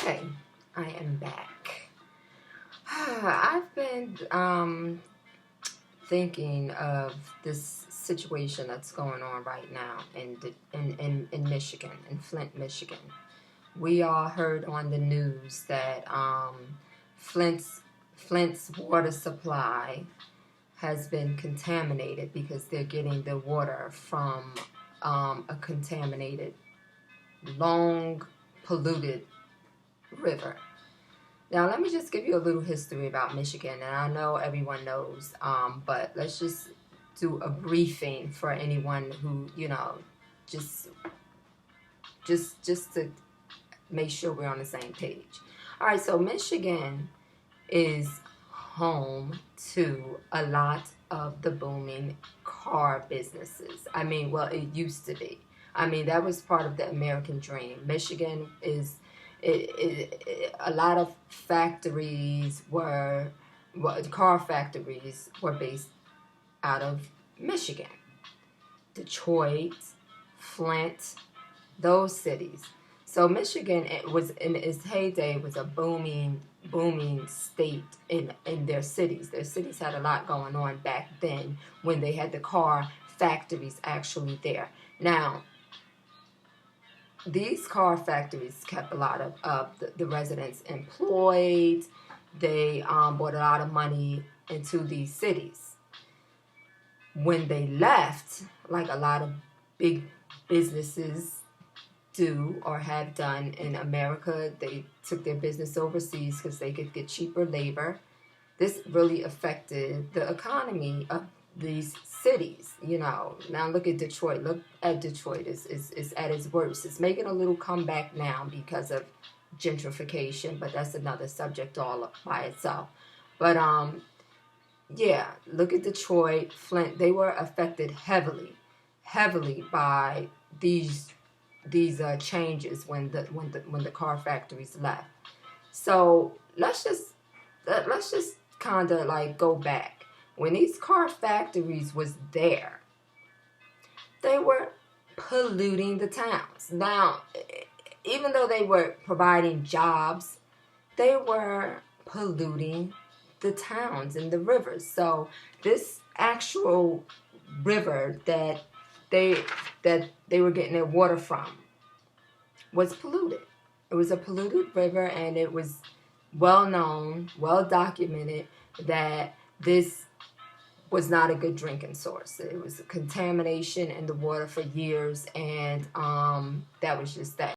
Okay, I am back. I've been thinking of this situation that's going on right now in Michigan, in Flint, Michigan. We all heard on the news that Flint's water supply has been contaminated because they're getting the water from a contaminated, long polluted river. Now, let me just give you a little history about Michigan, and I know everyone knows, but let's just do a briefing for anyone who, just to make sure we're on the same page. All right, so Michigan is home to a lot of the booming car businesses. I mean, well, it used to be. I mean, that was part of the American dream. Michigan is a lot of factories car factories were based out of Michigan. Detroit, Flint, those cities. So Michigan, it was in its heyday, was a booming state in their cities. Their cities had a lot going on back then when they had the car factories actually there. Now, these car factories kept a lot of the residents employed. They brought a lot of money into these cities. When they left, like a lot of big businesses do or have done in America, they took their business overseas because they could get cheaper labor. This really affected the economy of these cities. Now look at Detroit. Look at Detroit. It's at its worst. It's making a little comeback now because of gentrification, but that's another subject all by itself. But yeah, look at Detroit, Flint. They were affected heavily by these changes when the car factories left. So let's just kind of like go back. When these car factories was there, they were polluting the towns. Now, even though they were providing jobs, they were polluting the towns and the rivers. So this actual river that they were getting their water from was polluted. It was a polluted river, and it was well known, well documented that this was not a good drinking source. It was a contamination in the water for years, and that was just that.